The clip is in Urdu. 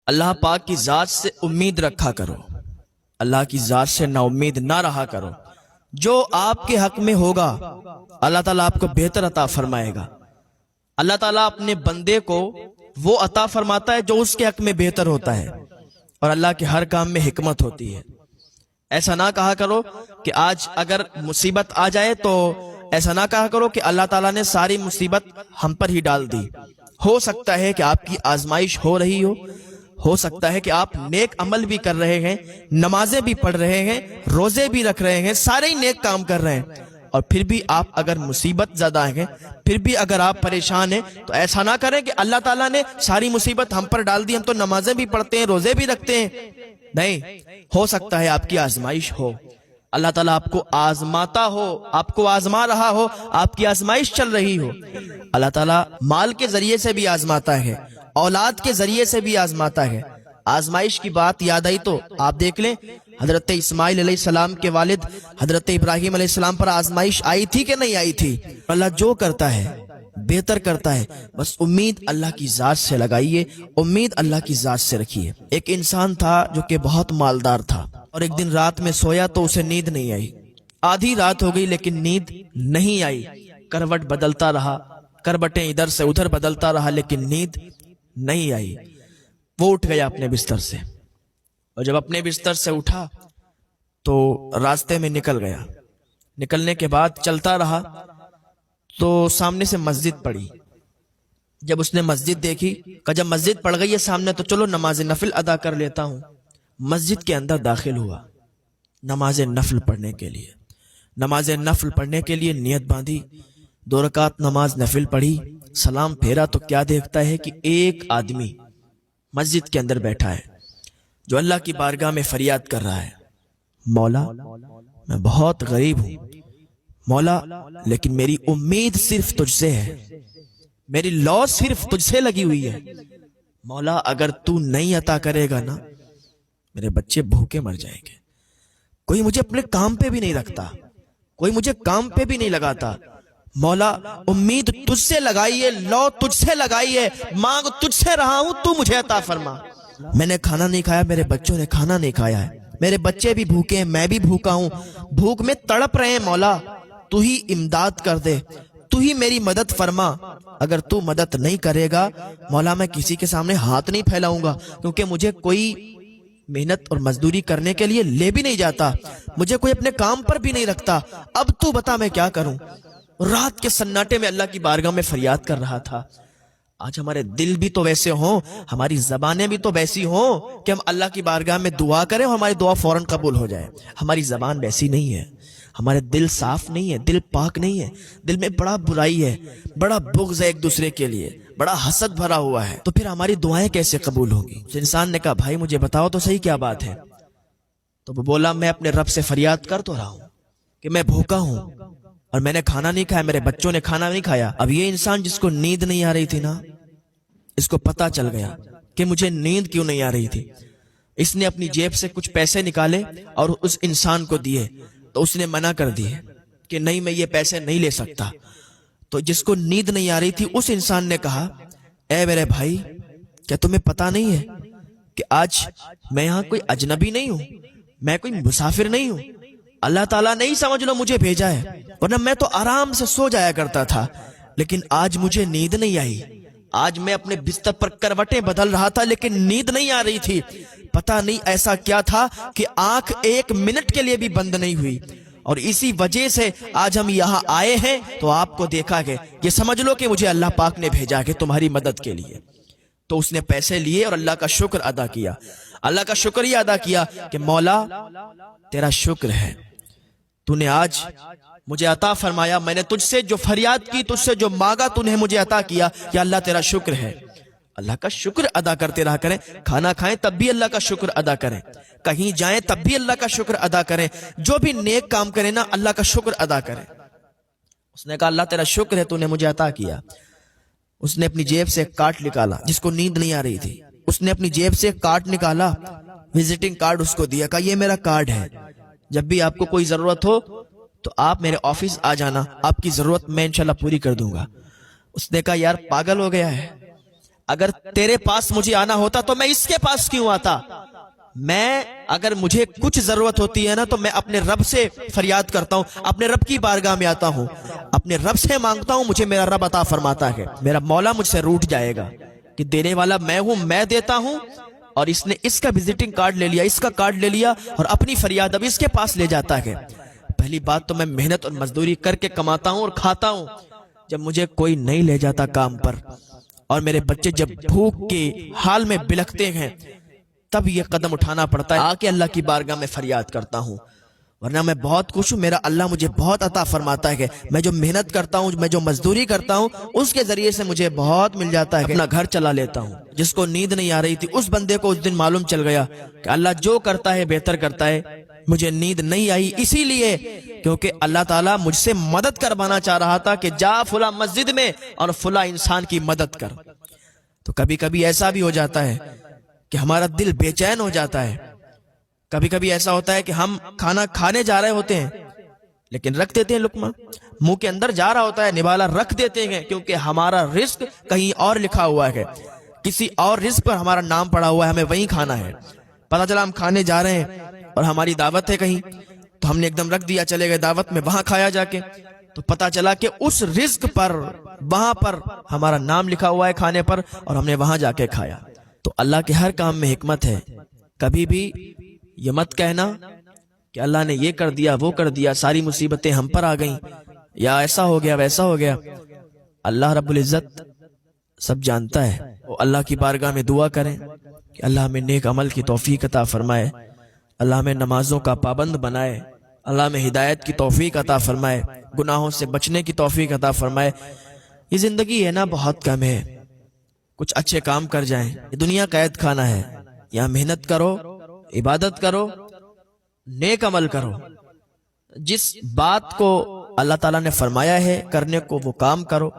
اللہ پاک کی ذات سے امید رکھا کرو، اللہ کی ذات سے نا امید نہ رہا کرو۔ جو آپ کے حق میں ہوگا اللہ تعالیٰ آپ کو بہتر عطا فرمائے گا۔ اللہ تعالیٰ اپنے بندے کو وہ عطا فرماتا ہے جو اس کے حق میں بہتر ہوتا ہے، اور اللہ کے ہر کام میں حکمت ہوتی ہے۔ ایسا نہ کہا کرو کہ آج اگر مصیبت آ جائے تو ایسا نہ کہا کرو کہ اللہ تعالیٰ نے ساری مصیبت ہم پر ہی ڈال دی۔ ہو سکتا ہے کہ آپ کی آزمائش ہو رہی ہو سکتا ہے کہ آپ نیک عمل بھی کر رہے ہیں، نمازیں بھی پڑھ رہے ہیں، روزے بھی رکھ رہے ہیں، سارے ہی نیک کام کر رہے ہیں، اور پھر بھی آپ اگر مصیبت زدہ ہیں، پھر بھی اگر آپ پریشان ہیں، تو ایسا نہ کریں کہ اللہ تعالیٰ نے ساری مصیبت ہم پر ڈال دی، ہم تو نمازیں بھی پڑھتے ہیں، روزے بھی رکھتے ہیں۔ نہیں، ہو سکتا ہے آپ کی آزمائش ہو، اللہ تعالیٰ آپ کو آزماتا ہو، آپ کو آزما رہا ہو، آپ کی آزمائش چل رہی ہو۔ اللہ تعالیٰ مال کے ذریعے سے بھی آزماتا ہے، اولاد کے ذریعے سے بھی آزماتا ہے۔ آزمائش کی بات یاد آئی تو آپ دیکھ لیں، حضرت اسماعیل علیہ السلام کے والد حضرت ابراہیم علیہ السلام پر آزمائش آئی تھی کہ نہیں آئی تھی؟ اللہ جو کرتا ہے بہتر کرتا ہے، بس امید اللہ کی ذات سے لگائیے، امید اللہ کی ذات سے رکھیے۔ ایک انسان تھا جو کہ بہت مالدار تھا، اور ایک دن رات میں سویا تو اسے نیند نہیں آئی۔ آدھی رات ہو گئی لیکن نیند نہیں آئی، کروٹ بدلتا رہا، کروٹیں ادھر سے ادھر بدلتا رہا، لیکن نیند نہیں آئی۔ وہ اٹھ گیا اپنے بستر سے، اور جب اپنے بستر سے اٹھا تو راستے میں نکل گیا۔ نکلنے کے بعد چلتا رہا تو سامنے سے مسجد پڑی۔ جب اس نے مسجد دیکھی، کہ جب مسجد پڑ گئی ہے سامنے تو چلو نماز نفل ادا کر لیتا ہوں۔ مسجد کے اندر داخل ہوا نماز نفل پڑھنے کے لیے۔ نماز نفل پڑھنے کے لیے نیت باندھی، 2 رکعت نماز نفل پڑھی، سلام پھیرا تو کیا دیکھتا ہے کہ ایک آدمی مسجد کے اندر بیٹھا ہے جو اللہ کی بارگاہ میں فریاد کر رہا ہے، مولا میں بہت غریب ہوں، مولا لیکن میری امید صرف تجھ سے ہے، میری لو صرف تجھ سے لگی ہوئی ہے، مولا اگر تو نہیں عطا کرے گا نا میرے بچے بھوکے مر جائیں گے۔ کوئی مجھے اپنے کام پہ بھی نہیں رکھتا، کوئی مجھے کام پہ بھی نہیں لگاتا، مولا امید تجھ سے لگائی ہے، لو تجھ سے لگائی ہے، مانگ تجھ سے رہا ہوں، تو مجھے عطا فرما۔ میں نے کھانا نہیں کھایا، میرے بچوں نے کھانا نہیں کھایا ہے، میرے بچے بھی بھوکے ہیں، میں بھی بھوکا ہوں، بھوک میں تڑپ رہے ہیں، مولا تو ہی امداد کر دے، تو ہی میری مدد فرما۔ اگر تو مدد نہیں کرے گا مولا میں کسی کے سامنے ہاتھ نہیں پھیلاؤں گا، کیونکہ مجھے کوئی محنت اور مزدوری کرنے کے لیے لے بھی نہیں جاتا، مجھے کوئی اپنے کام پر بھی نہیں رکھتا، اب تو بتا میں کیا کروں۔ رات کے سناٹے میں اللہ کی بارگاہ میں فریاد کر رہا تھا۔ آج ہمارے دل بھی تو ویسے ہوں، ہماری زبانیں بھی تو ویسی ہوں کہ ہم اللہ کی بارگاہ میں دعا کریں اور ہماری دعا فوراً قبول ہو جائے۔ ہماری زبان ویسی نہیں ہے، ہمارے دل صاف نہیں ہے، دل پاک نہیں ہے، دل میں بڑا برائی ہے، بڑا بغض ہے ایک دوسرے کے لیے، بڑا حسد بھرا ہوا ہے، تو پھر ہماری دعائیں کیسے قبول ہوں گی؟ اس انسان نے کہا بھائی مجھے بتاؤ تو صحیح کیا بات ہے؟ تو وہ بولا میں اپنے رب سے فریاد کر تو رہا ہوں کہ میں بھوکا ہوں اور میں نے کھانا نہیں کھایا، میرے بچوں نے کھانا نہیں کھایا۔ اب یہ انسان جس کو نیند نہیں آ رہی تھی نا، اس کو پتا چل گیا کہ مجھے نیند کیوں نہیں آ رہی تھی۔ اس نے اپنی جیب سے کچھ پیسے نکالے اور اس انسان کو دیے، تو اس نے منع کر دیے کہ نہیں میں یہ پیسے نہیں لے سکتا۔ تو جس کو نیند نہیں آ رہی تھی اس انسان نے کہا اے میرے بھائی کیا تمہیں پتا نہیں ہے کہ آج میں یہاں کوئی اجنبی نہیں ہوں، میں کوئی مسافر نہیں ہوں، اللہ تعالیٰ نے ہی سمجھ لو مجھے بھیجا ہے، ورنہ میں تو آرام سے سو جایا کرتا تھا، لیکن آج مجھے نیند نہیں آئی، آج میں اپنے بستر پر کروٹیں بدل رہا تھا لیکن نیند نہیں آ رہی تھی۔ پتا نہیں ایسا کیا تھا کہ آنکھ 1 منٹ کے لیے بھی بند نہیں ہوئی، اور اسی وجہ سے آج ہم یہاں آئے ہیں تو آپ کو دیکھا گیا، یہ سمجھ لو کہ مجھے اللہ پاک نے بھیجا کہ تمہاری مدد کے لیے۔ تو اس نے پیسے لیے اور اللہ کا شکر ادا کیا، اللہ کا شکریہ ادا کیا کہ مولا تیرا شکر ہے، تو نے آج مجھے عطا فرمایا، میں نے تجھ سے جو فریاد کی، تجھ سے جو مانگا تو نے مجھے عطا کیا، یا اللہ تیرا شکر ہے۔ اللہ کا شکر ادا کرتے رہا کریں، کھانا کھائیں تب بھی اللہ کا شکر ادا کریں، کہیں جائیں تب بھی اللہ کا شکر ادا کریں، جو بھی نیک کام کریں نا اللہ کا شکر ادا کریں۔ اس نے کہا اللہ تیرا شکر ہے تو نے مجھے عطا کیا۔ اس نے اپنی جیب سے ایک کارڈ نکالا، جس کو نیند نہیں آ رہی تھی، اس نے اپنی جیب سے ایک کارڈ نکالا، وزٹنگ کارڈ اس کو دیا، کہا یہ میرا کارڈ ہے، جب بھی آپ کو کوئی ضرورت ہو تو آپ میرے آفس آ جانا، آپ کی ضرورت میں انشاءاللہ پوری کر دوں گا۔ اس نے کہا یار پاگل ہو گیا ہے، اگر تیرے پاس مجھے آنا ہوتا تو میں اس کے پاس کیوں آتا؟ میں اگر مجھے کچھ ضرورت ہوتی ہے نا تو میں اپنے رب سے فریاد کرتا ہوں، اپنے رب کی بارگاہ میں آتا ہوں، اپنے رب سے مانگتا ہوں، مجھے میرا رب عطا فرماتا ہے۔ میرا مولا مجھ سے روٹھ جائے گا کہ دینے والا میں ہوں، میں دیتا ہوں، اور اس نے اس کا وزٹنگ کارڈ لے لیا، اس کا کارڈ لے لیا، اور اپنی فریاد اب اس کے پاس لے جاتا ہے۔ پہلی بات تو میں محنت اور مزدوری کر کے کماتا ہوں اور کھاتا ہوں، جب مجھے کوئی نہیں لے جاتا کام پر، اور میرے بچے جب بھوک کے حال میں بلکتے ہیں، تب یہ قدم اٹھانا پڑتا ہے، آ کے اللہ کی بارگاہ میں فریاد کرتا ہوں۔ ورنہ میں بہت خوش ہوں، میرا اللہ مجھے بہت عطا فرماتا ہے، میں جو محنت کرتا ہوں، میں جو مزدوری کرتا ہوں، اس کے ذریعے سے مجھے بہت مل جاتا ہے، اپنا گھر چلا لیتا ہوں۔ جس کو نیند نہیں آ رہی تھی اس بندے کو اس دن معلوم چل گیا کہ اللہ جو کرتا ہے بہتر کرتا ہے۔ مجھے نیند نہیں آئی اسی لیے کیونکہ اللہ تعالیٰ مجھ سے مدد کروانا چاہ رہا تھا کہ جا فلاں مسجد میں اور فلاں انسان کی مدد کر۔ تو کبھی کبھی ایسا بھی ہو جاتا ہے کہ ہمارا دل بے چین ہو جاتا ہے، کبھی کبھی ایسا ہوتا ہے کہ ہم کھانا کھانے جا رہے ہوتے ہیں لیکن رکھ دیتے ہیں، لقمہ منہ کے اندر جا رہا ہوتا ہے، نوالا رکھ دیتے ہیں، کیونکہ ہمارا رزق کہیں اور لکھا ہوا ہے، کسی اور رزق پر ہمارا نام پڑا ہوا ہے، ہمیں وہیں کھانا ہے۔ پتہ چلا ہم کھانے جا رہے ہیں اور ہماری دعوت ہے کہیں، تو ہم نے ایک دم رکھ دیا، چلے گئے دعوت میں، وہاں کھایا جا کے، تو پتہ چلا کہ اس رزق پر وہاں پر ہمارا نام لکھا ہوا ہے کھانے پر، اور ہم نے وہاں جا کے کھایا۔ تو اللہ کے ہر کام میں حکمت ہے۔ کبھی بھی یہ مت کہنا کہ اللہ نے یہ کر دیا وہ کر دیا، ساری مصیبتیں ہم پر آ گئیں، یا ایسا ہو گیا ویسا ہو گیا۔ اللہ رب العزت سب جانتا ہے۔ وہ اللہ کی بارگاہ میں دعا کریں کہ اللہ ہمیں نیک عمل کی توفیق عطا فرمائے، اللہ ہمیں نمازوں کا پابند بنائے، اللہ ہمیں ہدایت کی توفیق عطا فرمائے، گناہوں سے بچنے کی توفیق عطا فرمائے۔ یہ زندگی ہے نا بہت کم ہے، کچھ اچھے کام کر جائیں، یہ دنیا قید خانہ ہے، یہاں محنت کرو، عبادت کرو، نیک عمل کرو، جس بات کو اللہ تعالیٰ نے فرمایا ہے کرنے کو وہ کام کرو۔